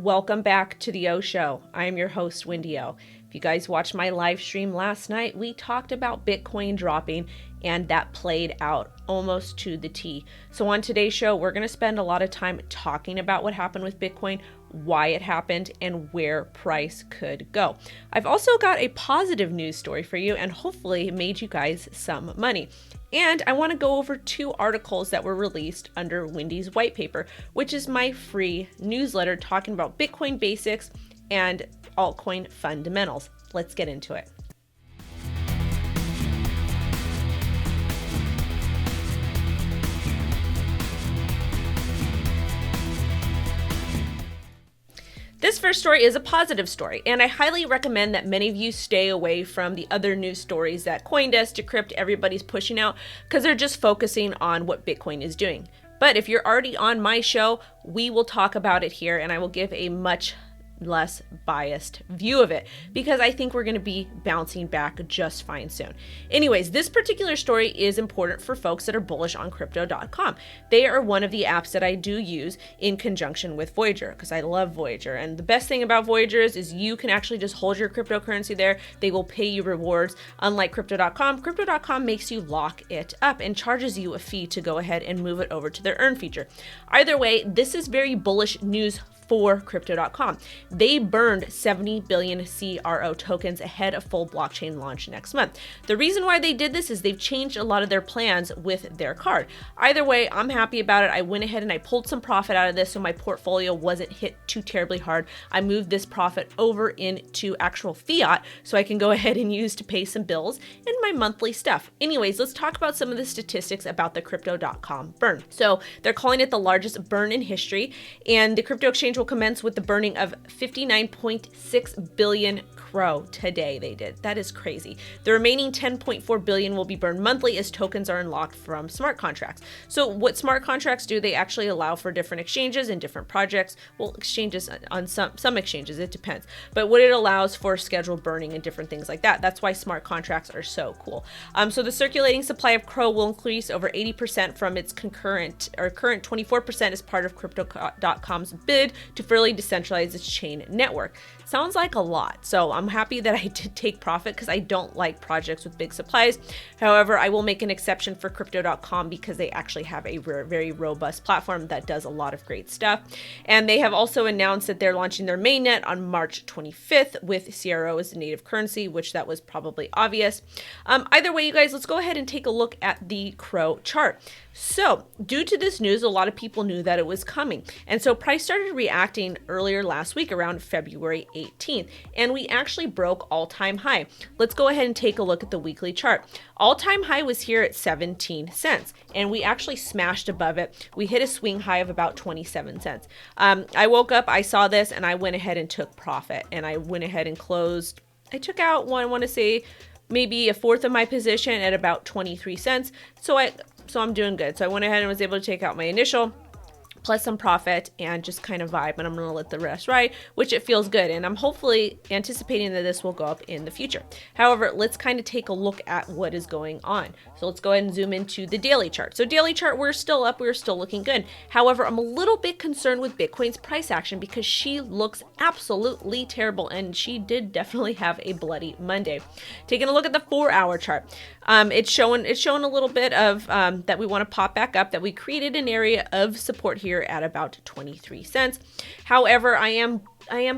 Welcome back to the O Show. I am your host, Wendy O. If you guys watched my live stream last night, we talked about Bitcoin dropping, and that played out almost to the T. So on today's show, we're going to spend a lot of time talking about what happened with Bitcoin, why it happened, and where price could go. I've also got a positive news story for you, and hopefully made you guys some money. And I want to go over 2 articles that were released under Wendy's white paper, which is my free newsletter talking about Bitcoin basics and altcoin fundamentals. Let's get into it. This first story is a positive story, and I highly recommend that many of you stay away from the other news stories that CoinDesk, Decrypt, everybody's pushing out, because they're just focusing on what Bitcoin is doing. But if you're already on my show, we will talk about it here, and I will give a much less biased view of it, because I think we're going to be bouncing back just fine soon. Anyways, this particular story is important for folks that are bullish on Crypto.com. They are one of the apps that I do use in conjunction with Voyager, because I love Voyager. And the best thing about Voyager is you can actually just hold your cryptocurrency there. They will pay you rewards. Unlike Crypto.com, Crypto.com makes you lock it up and charges you a fee to go ahead and move it over to their earn feature. Either way, this is very bullish news for Crypto.com. They burned 70 billion CRO tokens ahead of full blockchain launch next month. The reason why they did this is they've changed a lot of their plans with their card. Either way, I'm happy about it. I went ahead and I pulled some profit out of this so my portfolio wasn't hit too terribly hard. I moved this profit over into actual fiat so I can go ahead and use to pay some bills and my monthly stuff. Anyways, let's talk about some of the statistics about the Crypto.com burn. So they're calling it the largest burn in history, and the crypto exchange will commence with the burning of 59.6 billion CRO today. They did. That is crazy. The remaining 10.4 billion will be burned monthly as tokens are unlocked from smart contracts. So what smart contracts do, they actually allow for different exchanges and different projects. Well, exchanges on some exchanges, it depends. But what it allows for scheduled burning and different things like that. That's why smart contracts are so cool. So the circulating supply of CRO will increase over 80% from its current 24% as part of Crypto.com's bid to fully decentralize its chain network. Sounds like a lot. So I'm happy that I did take profit because I don't like projects with big supplies. However, I will make an exception for Crypto.com because they actually have a very robust platform that does a lot of great stuff. And they have also announced that they're launching their mainnet on March 25th with CRO as the native currency, which that was probably obvious. Either way, you guys, let's go ahead and take a look at the CRO chart. So due to this news, a lot of people knew that it was coming. And so price started reacting earlier last week around February 18th, and we actually broke all-time high. Let's go ahead and take a look at the weekly chart. All-time high was here at 17 cents, and we actually smashed above it. We hit a swing high of about 27 cents. I woke up, I saw this, and I went ahead and took profit, and I went ahead and closed. I took out I want to say maybe a fourth of my position at about 23 cents. So I'm doing good. So I went ahead and was able to take out my initial plus some profit and just kind of vibe, and I'm going to let the rest ride, which it feels good. And I'm hopefully anticipating that this will go up in the future. However, let's kind of take a look at what is going on. So let's go ahead and zoom into the daily chart. So daily chart, we're still up. We're still looking good. However, I'm a little bit concerned with Bitcoin's price action because she looks absolutely terrible, and she did definitely have a bloody Monday. Taking a look at the 4-hour chart, it's showing a little bit of that we want to pop back up, that we created an area of support here at about 23 cents. However, I am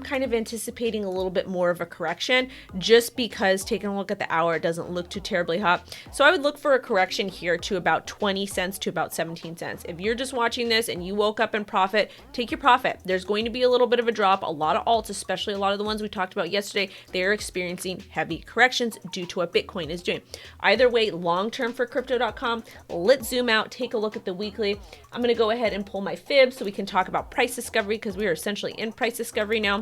kind of anticipating a little bit more of a correction just because taking a look at the hour, it doesn't look too terribly hot. So I would look for a correction here to about 20 cents to about 17 cents. If you're just watching this and you woke up in profit, take your profit. There's going to be a little bit of a drop. A lot of alts, especially a lot of the ones we talked about yesterday, they're experiencing heavy corrections due to what Bitcoin is doing. Either way, long term for Crypto.com, let's zoom out, take a look at the weekly. I'm going to go ahead and pull my fib so we can talk about price discovery because we are essentially in price discovery now.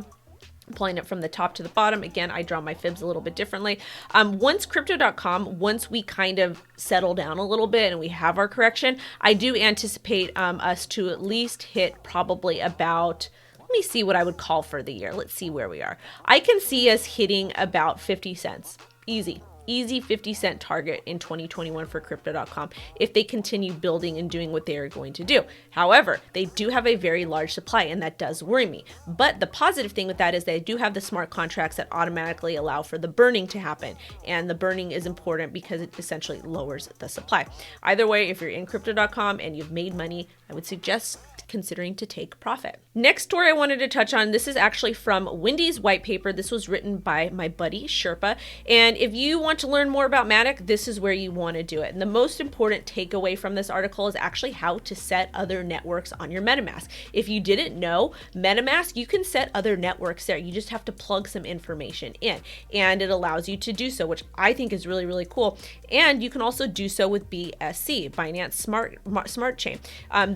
I'm pulling it from the top to the bottom. Again, I draw my fibs a little bit differently. Once Crypto.com, once we kind of settle down a little bit and we have our correction, I do anticipate us to at least hit probably about, let me see what I would call for the year. Let's see where we are. I can see us hitting about 50 cents. Easy. easy 50-cent target in 2021 for Crypto.com if they continue building and doing what they are going to do. However, they do have a very large supply, and that does worry me. But the positive thing with that is they do have the smart contracts that automatically allow for the burning to happen. And the burning is important because it essentially lowers the supply. Either way, if you're in Crypto.com and you've made money, I would suggest considering to take profit. Next story I wanted to touch on, this is actually from Wendy's white paper. This was written by my buddy Sherpa. And if you want to learn more about Matic, this is where you want to do it. And the most important takeaway from this article is actually how to set other networks on your MetaMask. If you didn't know, MetaMask, you can set other networks there. You just have to plug some information in, and it allows you to do so, which I think is really, really cool. And you can also do so with BSC, Binance Smart Chain.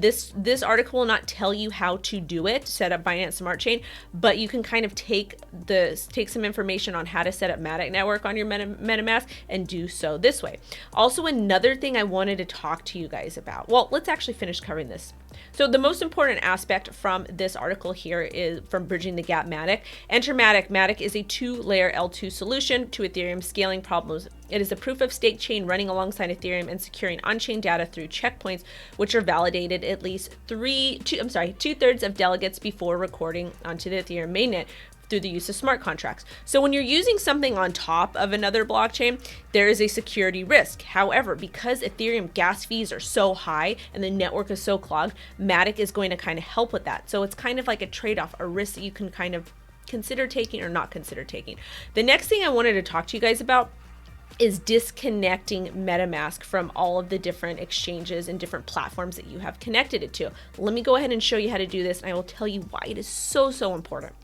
This article will not tell you how to do it, set up Binance Smart Chain, but you can kind of take some information on how to set up Matic Network on your MetaMask and do so this way. Also, another thing I wanted to talk to you guys about. Well, let's actually finish covering this. So the most important aspect from this article here is from Bridging the Gap Matic. Enter Matic. Matic is a 2-layer L2 solution to Ethereum scaling problems. It is a proof of stake chain running alongside Ethereum and securing on-chain data through checkpoints, which are validated at least two-thirds of delegates before recording onto the Ethereum mainnet through the use of smart contracts. So when you're using something on top of another blockchain, there is a security risk. However, because Ethereum gas fees are so high and the network is so clogged, Matic is going to kind of help with that. So it's kind of like a trade-off, a risk that you can kind of consider taking or not consider taking. The next thing I wanted to talk to you guys about is disconnecting MetaMask from all of the different exchanges and different platforms that you have connected it to. Let me go ahead and show you how to do this, and I will tell you why it is so important.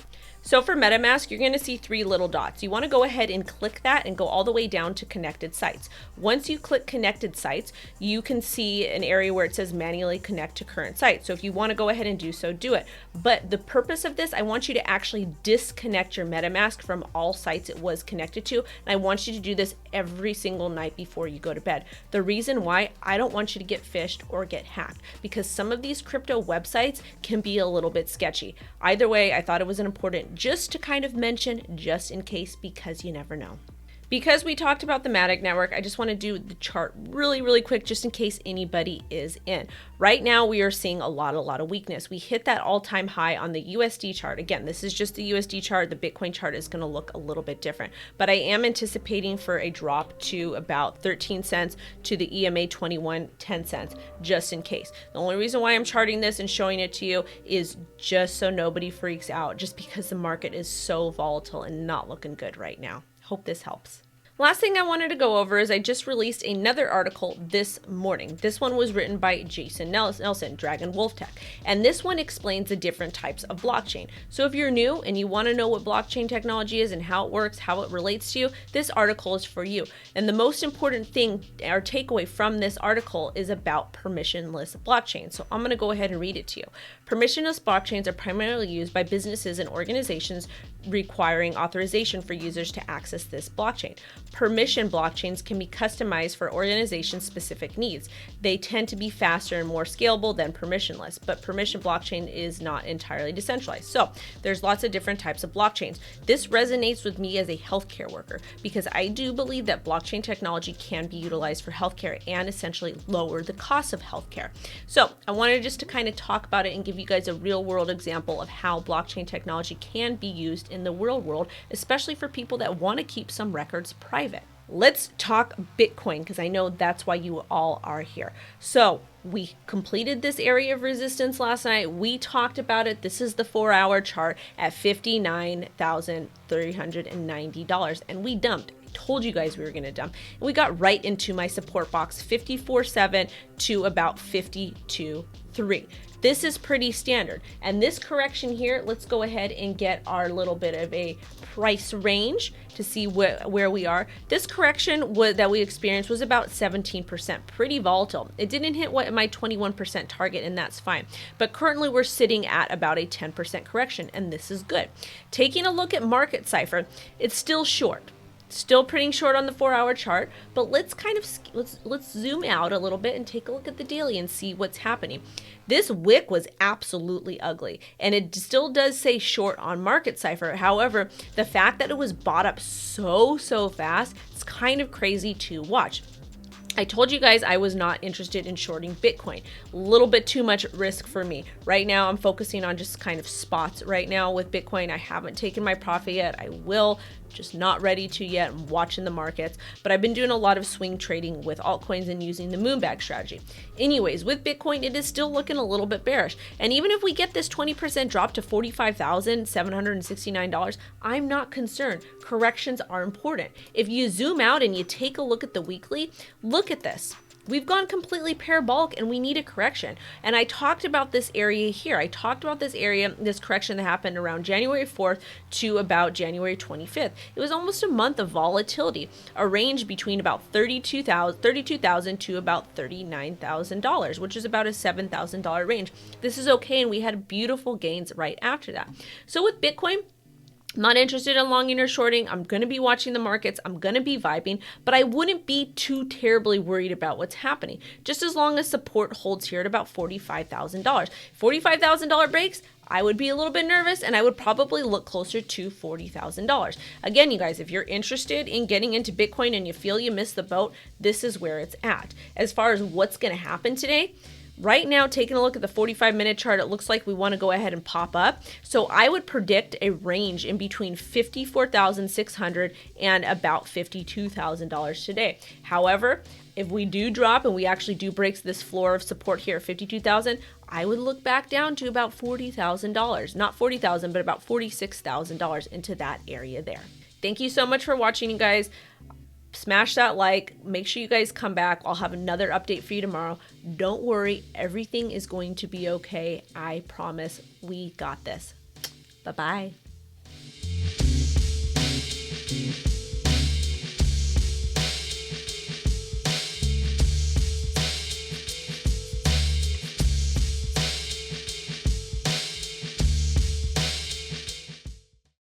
So for MetaMask, you're going to see 3 little dots. You want to go ahead and click that and go all the way down to connected sites. Once you click connected sites, you can see an area where it says manually connect to current site. So if you want to go ahead and do so, do it. But the purpose of this, I want you to actually disconnect your MetaMask from all sites it was connected to. And I want you to do this every single night before you go to bed. The reason why, I don't want you to get phished or get hacked, because some of these crypto websites can be a little bit sketchy. Either way, I thought it was an important just to kind of mention, just in case, because you never know. Because we talked about the Matic network, I just want to do the chart really quick, just in case anybody is in. Right now, we are seeing a lot of weakness. We hit that all-time high on the USD chart. Again, this is just the USD chart. The Bitcoin chart is going to look a little bit different, but I am anticipating for a drop to about 13 cents to the EMA 21, 10 cents, just in case. The only reason why I'm charting this and showing it to you is just so nobody freaks out, just because the market is so volatile and not looking good right now. Hope this helps. Last thing I wanted to go over is I just released another article this morning. This one was written by Jason Nelson, Dragon Wolf Tech, and this one explains the different types of blockchain. So if you're new and you want to know what blockchain technology is and how it works, how it relates to you, this article is for you. And the most important thing or takeaway from this article is about permissionless blockchain. So I'm going to go ahead and read it to you. Permissionless blockchains are primarily used by businesses and organizations requiring authorization for users to access this blockchain. Permission blockchains can be customized for organization-specific needs. They tend to be faster and more scalable than permissionless, but permission blockchain is not entirely decentralized. So there's lots of different types of blockchains. This resonates with me as a healthcare worker because I do believe that blockchain technology can be utilized for healthcare and essentially lower the cost of healthcare. So I wanted just to kind of talk about it and give you guys a real-world example of how blockchain technology can be used in the real world, especially for people that want to keep some records private. Let's talk Bitcoin, because I know that's why you all are here. So we completed this area of resistance last night. We talked about it. This is the 4-hour chart at $59,390, and we dumped. I told you guys we were going to dump. And we got right into my support box, 54.7 to about 52.3. This is pretty standard. And this correction here, let's go ahead and get our little bit of a price range to see where we are. This correction that we experienced was about 17%, pretty volatile. It didn't hit my 21% target, and that's fine. But currently we're sitting at about a 10% correction, and this is good. Taking a look at market cipher, it's still short. Still pretty short on the 4-hour chart, but let's let's zoom out a little bit and take a look at the daily and see what's happening. This wick was absolutely ugly, and it still does say short on Market Cipher. However, the fact that it was bought up so fast, it's kind of crazy to watch. I told you guys I was not interested in shorting Bitcoin. A little bit too much risk for me. Right now, I'm focusing on just kind of spots right now with Bitcoin. I haven't taken my profit yet. I will, just not ready to yet. I'm watching the markets, but I've been doing a lot of swing trading with altcoins and using the moonbag strategy. Anyways, with Bitcoin, it is still looking a little bit bearish. And even if we get this 20% drop to $45,769, I'm not concerned. Corrections are important. If you zoom out and you take a look at the weekly, look at this. We've gone completely parabolic and we need a correction. And I talked about this area here. I talked about this area, this correction that happened around January 4th to about January 25th. It was almost a month of volatility, a range between about $32,000 to about $39,000, which is about a $7,000 range. This is okay, and we had beautiful gains right after that. So with Bitcoin, I'm not interested in longing or shorting. I'm going to be watching the markets. I'm going to be vibing, but I wouldn't be too terribly worried about what's happening. Just as long as support holds here at about $45,000. $45,000 breaks, I would be a little bit nervous, and I would probably look closer to $40,000. Again, you guys, if you're interested in getting into Bitcoin and you feel you missed the boat, this is where it's at. As far as what's going to happen today, right now, taking a look at the 45-minute chart, it looks like we want to go ahead and pop up. So I would predict a range in between $54,600 and about $52,000 today. However, if we do drop and we actually do break this floor of support here at $52,000, I would look back down to about $40,000. Not $40,000, but about $46,000 into that area there. Thank you so much for watching, you guys. Smash that like. Make sure you guys come back. I'll have another update for you tomorrow. Don't worry. Everything is going to be okay. I promise. We got this. Bye-bye.